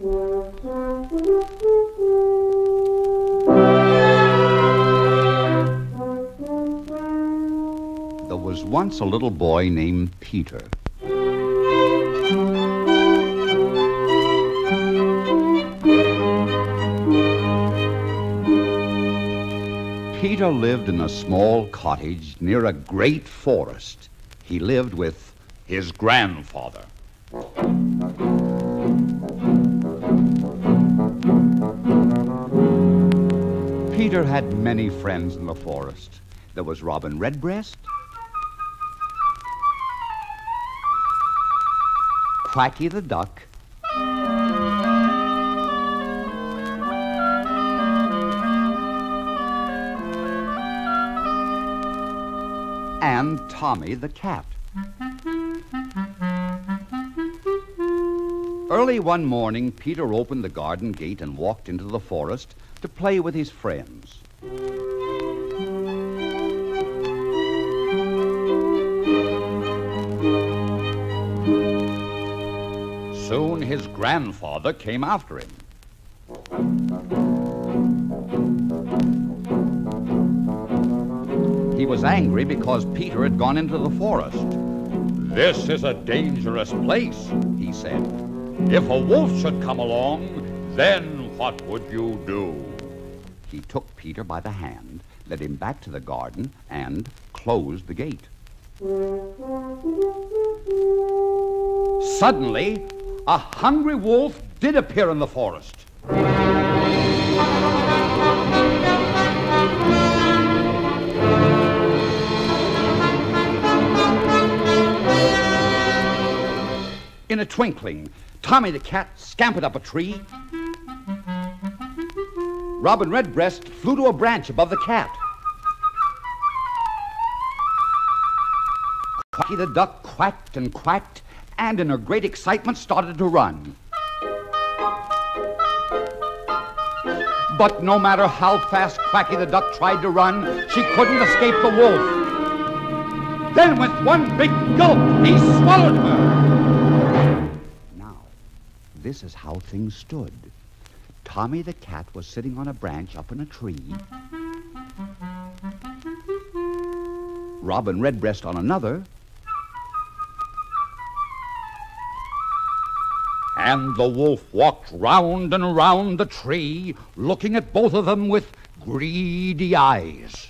There was once a little boy named Peter. Peter lived in a small cottage near a great forest. He lived with his grandfather. Peter had many friends in the forest. There was Robin Redbreast, Quacky the Duck, and Tommy the Cat. Early one morning, Peter opened the garden gate and walked into the forest to play with his friends. Soon his grandfather came after him. He was angry because Peter had gone into the forest. "This is a dangerous place," he said. "If a wolf should come along, then what would you do?" He took Peter by the hand, led him back to the garden, and closed the gate. Suddenly, a hungry wolf did appear in the forest. In a twinkling, Tommy the Cat scampered up a tree. Robin Redbreast flew to a branch above the cat. Quacky the Duck quacked and quacked, and in her great excitement started to run. But no matter how fast Quacky the Duck tried to run, she couldn't escape the wolf. Then with one big gulp, he swallowed her. Now, this is how things stood. Tommy the Cat was sitting on a branch up in a tree. Robin Redbreast on another. And the wolf walked round and round the tree, looking at both of them with greedy eyes.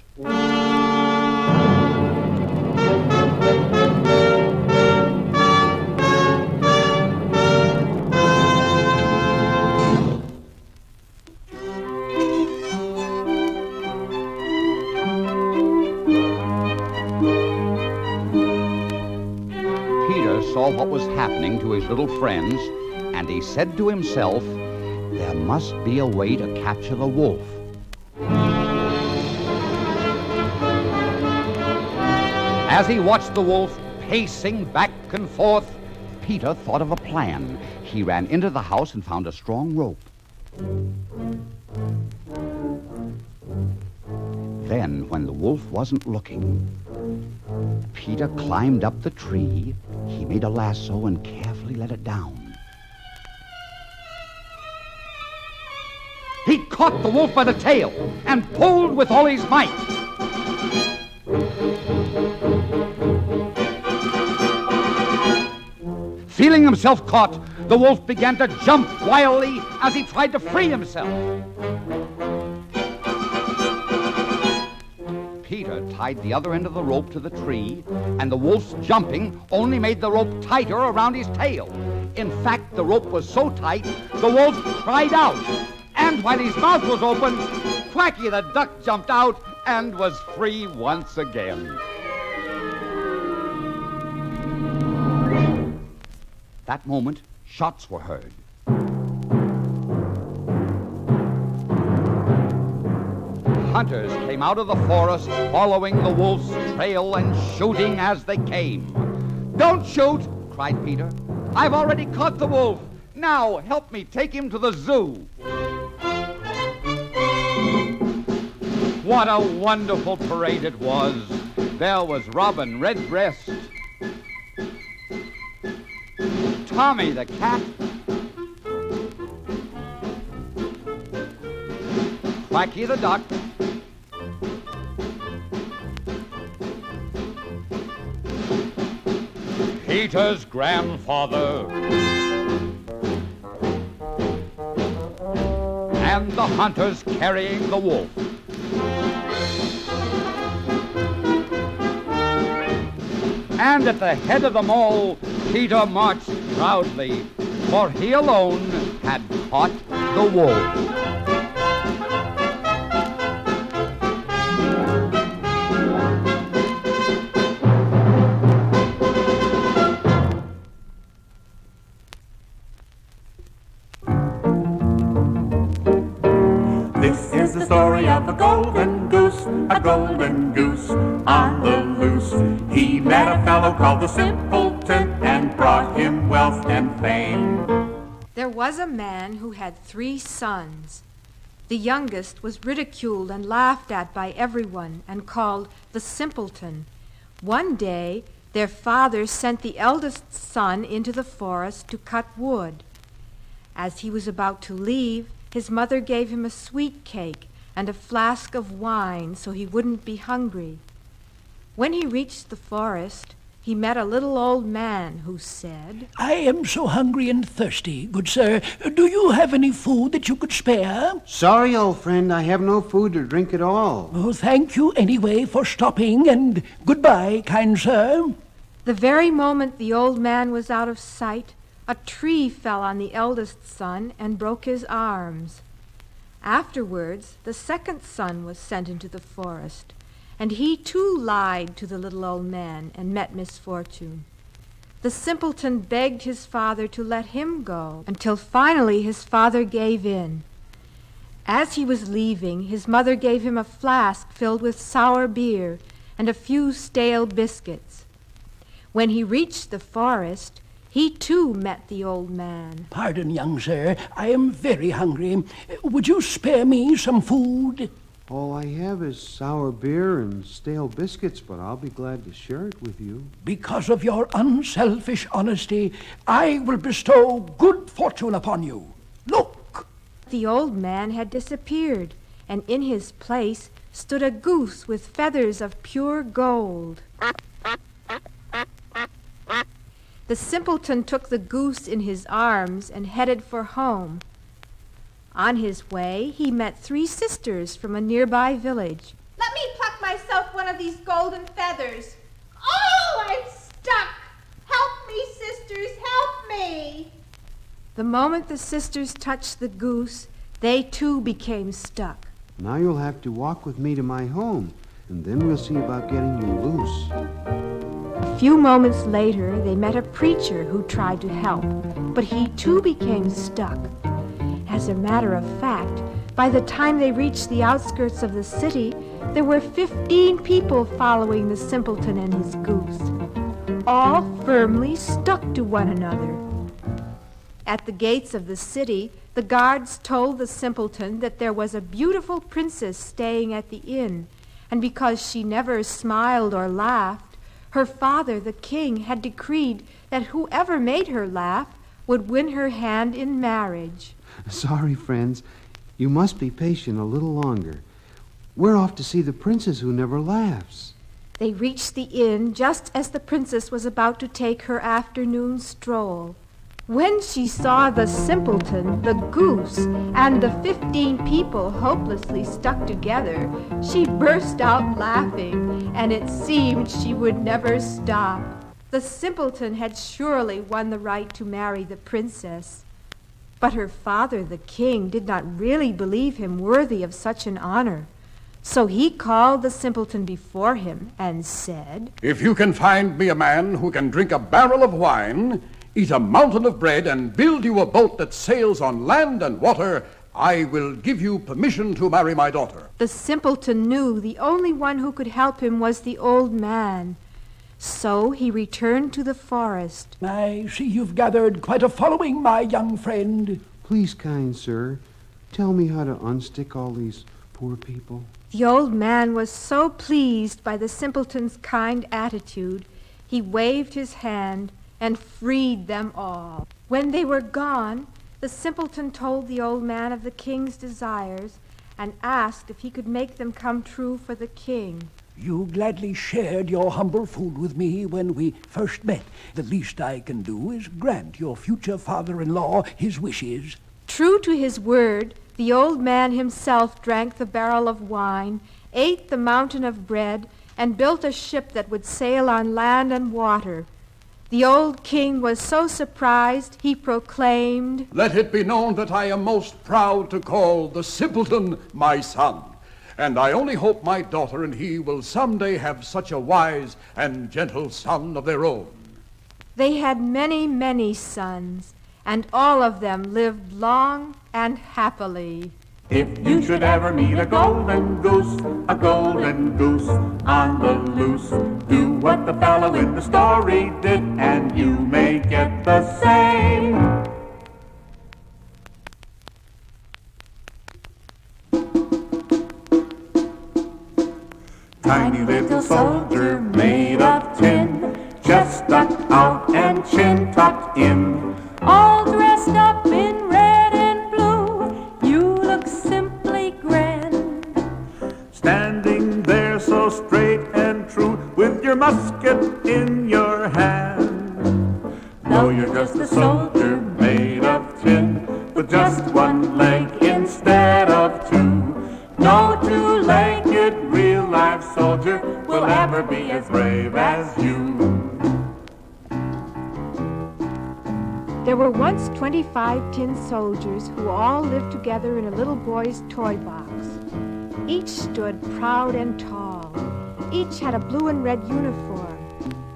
Peter saw what was happening to his little friends, and he said to himself, there must be a way to capture the wolf. As he watched the wolf pacing back and forth, Peter thought of a plan. He ran into the house and found a strong rope. Then, when the wolf wasn't looking, Peter climbed up the tree. He made a lasso and carefully let it down. He caught the wolf by the tail and pulled with all his might. Feeling himself caught, the wolf began to jump wildly as he tried to free himself. Peter tied the other end of the rope to the tree, and the wolf's jumping only made the rope tighter around his tail. In fact, the rope was so tight, the wolf cried out. And while his mouth was open, Quacky the Duck jumped out and was free once again. That moment, shots were heard. Hunters came out of the forest, following the wolf's trail and shooting as they came. "Don't shoot!" cried Peter. "I've already caught the wolf. Now help me take him to the zoo." What a wonderful parade it was. There was Robin Redbreast, Tommy the Cat, Quacky the Duck, Peter's grandfather, and the hunters carrying the wolf. And at the head of them all, Peter marched proudly, for he alone had caught the wolf. This is the story of a golden goose on the loose. He met a fellow called the Simpleton and brought him wealth and fame. There was a man who had 3 sons. The youngest was ridiculed and laughed at by everyone and called the Simpleton. One day, their father sent the eldest son into the forest to cut wood. As he was about to leave, his mother gave him a sweet cake and a flask of wine so he wouldn't be hungry. When he reached the forest, he met a little old man who said, "I am so hungry and thirsty, good sir. Do you have any food that you could spare?" Sorry, old friend, I have no food or drink at all. Oh, thank you anyway for stopping, and goodbye, kind sir. The very moment the old man was out of sight, a tree fell on the eldest son and broke his arms. Afterwards, the second son was sent into the forest, and he too lied to the little old man and met misfortune. The simpleton begged his father to let him go, until finally his father gave in. As he was leaving, his mother gave him a flask filled with sour beer and a few stale biscuits. When he reached the forest, he too met the old man. Pardon, young sir, I am very hungry. Would you spare me some food? All I have is sour beer and stale biscuits, but I'll be glad to share it with you. Because of your unselfish honesty, I will bestow good fortune upon you. Look! The old man had disappeared, and in his place stood a goose with feathers of pure gold. The simpleton took the goose in his arms and headed for home. On his way, he met 3 sisters from a nearby village. "Let me pluck myself one of these golden feathers. Oh, I'm stuck! Help me, sisters, help me!" The moment the sisters touched the goose, they too became stuck. Now you'll have to walk with me to my home, and then we'll see about getting you loose. A few moments later, they met a preacher who tried to help, but he too became stuck. As a matter of fact, by the time they reached the outskirts of the city, there were 15 people following the simpleton and his goose, all firmly stuck to one another. At the gates of the city, the guards told the simpleton that there was a beautiful princess staying at the inn, and because she never smiled or laughed, her father, the king, had decreed that whoever made her laugh would win her hand in marriage. Sorry, friends. You must be patient a little longer. We're off to see the princess who never laughs. They reached the inn just as the princess was about to take her afternoon stroll. When she saw the simpleton, the goose, and the 15 people hopelessly stuck together, she burst out laughing, and it seemed she would never stop. The simpleton had surely won the right to marry the princess, but her father, the king, did not really believe him worthy of such an honor. So he called the simpleton before him and said, "If you can find me a man who can drink a barrel of wine, eat a mountain of bread, and build you a boat that sails on land and water, I will give you permission to marry my daughter." The simpleton knew the only one who could help him was the old man. So he returned to the forest. I see you've gathered quite a following, my young friend. Please, kind sir, tell me how to unstick all these poor people. The old man was so pleased by the simpleton's kind attitude, he waved his hand and freed them all. When they were gone, the simpleton told the old man of the king's desires and asked if he could make them come true for the king. You gladly shared your humble food with me when we first met. The least I can do is grant your future father-in-law his wishes. True to his word, the old man himself drank the barrel of wine, ate the mountain of bread, and built a ship that would sail on land and water. The old king was so surprised, he proclaimed, Let it be known that I am most proud to call the simpleton my son. And I only hope my daughter and he will someday have such a wise and gentle son of their own. They had many, many sons, and all of them lived long and happily. If you should ever meet a golden goose on the loose, do what the fellow in the story did, and you may get the same. Tiny little soldier made of tin, chest stuck out and chin tucked in, all dressed up in red and blue, you look simply grand. Standing there so straight and true, with your musket in your hand. Though you're just a soldier made of tin, with just one leg instead of two, no two-legged real-life soldier will ever be as brave as you. There were once 25 tin soldiers who all lived together in a little boy's toy box. Each stood proud and tall. Each had a blue and red uniform.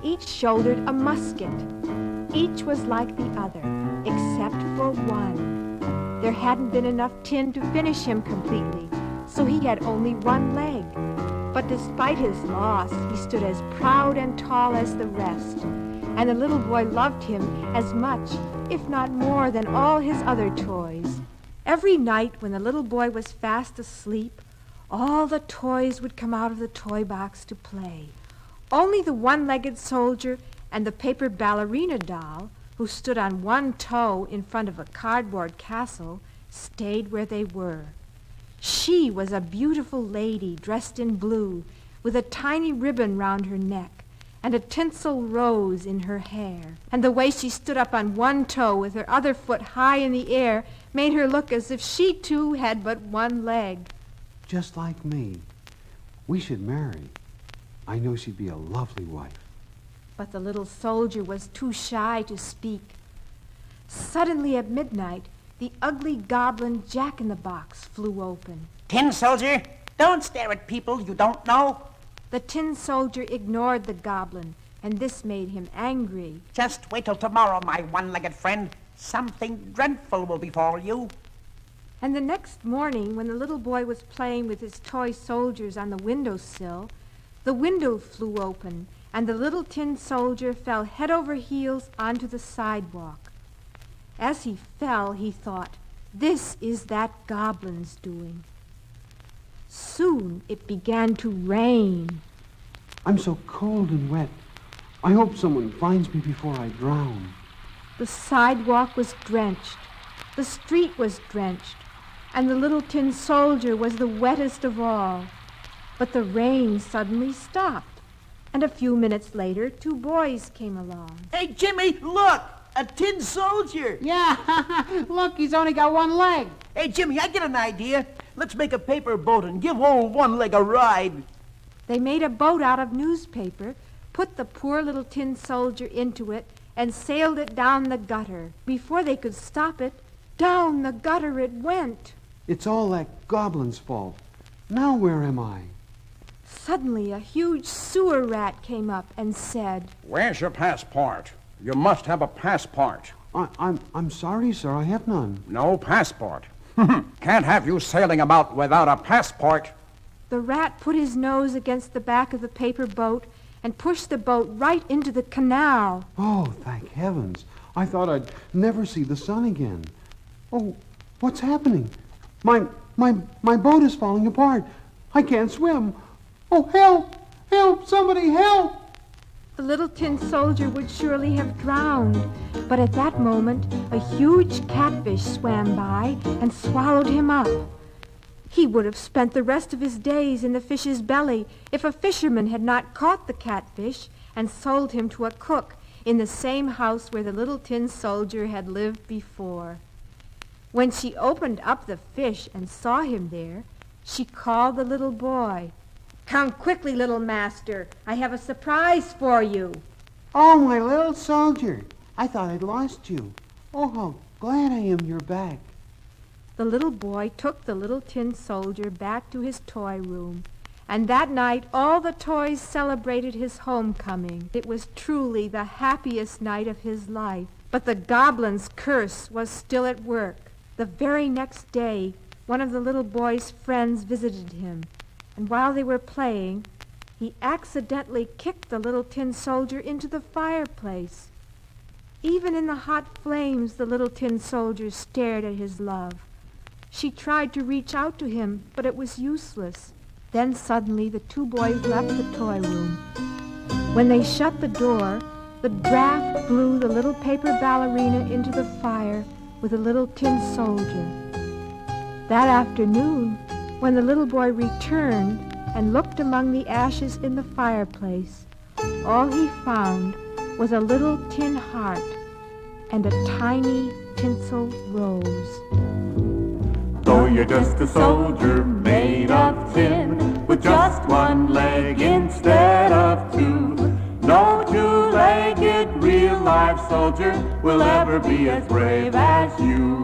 Each shouldered a musket. Each was like the other, except for one. There hadn't been enough tin to finish him completely, so he had only one leg. But despite his loss, he stood as proud and tall as the rest. And the little boy loved him as much, if not more, than all his other toys. Every night when the little boy was fast asleep, all the toys would come out of the toy box to play. Only the one-legged soldier and the paper ballerina doll, who stood on one toe in front of a cardboard castle, stayed where they were. She was a beautiful lady dressed in blue, with a tiny ribbon round her neck and a tinsel rose in her hair. And the way she stood up on one toe with her other foot high in the air made her look as if she too had but one leg. Just like me. We should marry. I know she'd be a lovely wife. But the little soldier was too shy to speak. Suddenly at midnight, the ugly goblin Jack-in-the-Box flew open. Tin soldier, don't stare at people you don't know. The tin soldier ignored the goblin, and this made him angry. Just wait till tomorrow, my one-legged friend. Something dreadful will befall you. And the next morning, when the little boy was playing with his toy soldiers on the windowsill, the window flew open, and the little tin soldier fell head over heels onto the sidewalk. As he fell, he thought, "This is that goblin's doing." Soon it began to rain. I'm so cold and wet. I hope someone finds me before I drown. The sidewalk was drenched. The street was drenched. And the little tin soldier was the wettest of all. But the rain suddenly stopped. And a few minutes later, two boys came along. Hey, Jimmy, look! A tin soldier! Yeah, look, he's only got one leg. Hey, Jimmy, I get an idea. Let's make a paper boat and give old one leg a ride. They made a boat out of newspaper, put the poor little tin soldier into it, and sailed it down the gutter. Before they could stop it, down the gutter it went. It's all that goblin's fault. Now where am I? Suddenly, a huge sewer rat came up and said, Where's your passport? You must have a passport. I'm sorry, sir. I have none. No passport. Can't have you sailing about without a passport. The rat put his nose against the back of the paper boat and pushed the boat right into the canal. Oh, thank heavens. I thought I'd never see the sun again. Oh, what's happening? My boat is falling apart. I can't swim. Oh, help! Help! Somebody help! The little tin soldier would surely have drowned, but at that moment, a huge catfish swam by and swallowed him up. He would have spent the rest of his days in the fish's belly if a fisherman had not caught the catfish and sold him to a cook in the same house where the little tin soldier had lived before. When she opened up the fish and saw him there, she called the little boy. "Come quickly, little master. I have a surprise for you." Oh, my little soldier. I thought I'd lost you. Oh, how glad I am you're back. The little boy took the little tin soldier back to his toy room, and that night all the toys celebrated his homecoming. It was truly the happiest night of his life. But the goblin's curse was still at work. The very next day, one of the little boy's friends visited him, and while they were playing, he accidentally kicked the little tin soldier into the fireplace. Even in the hot flames, the little tin soldier stared at his love. She tried to reach out to him, but it was useless. Then suddenly the two boys left the toy room. When they shut the door, the draft blew the little paper ballerina into the fire with the little tin soldier. That afternoon, when the little boy returned and looked among the ashes in the fireplace, all he found was a little tin heart and a tiny tinsel rose. Though you're just a soldier made of tin, with just one leg instead of two, no two-legged real-life soldier will ever be as brave as you.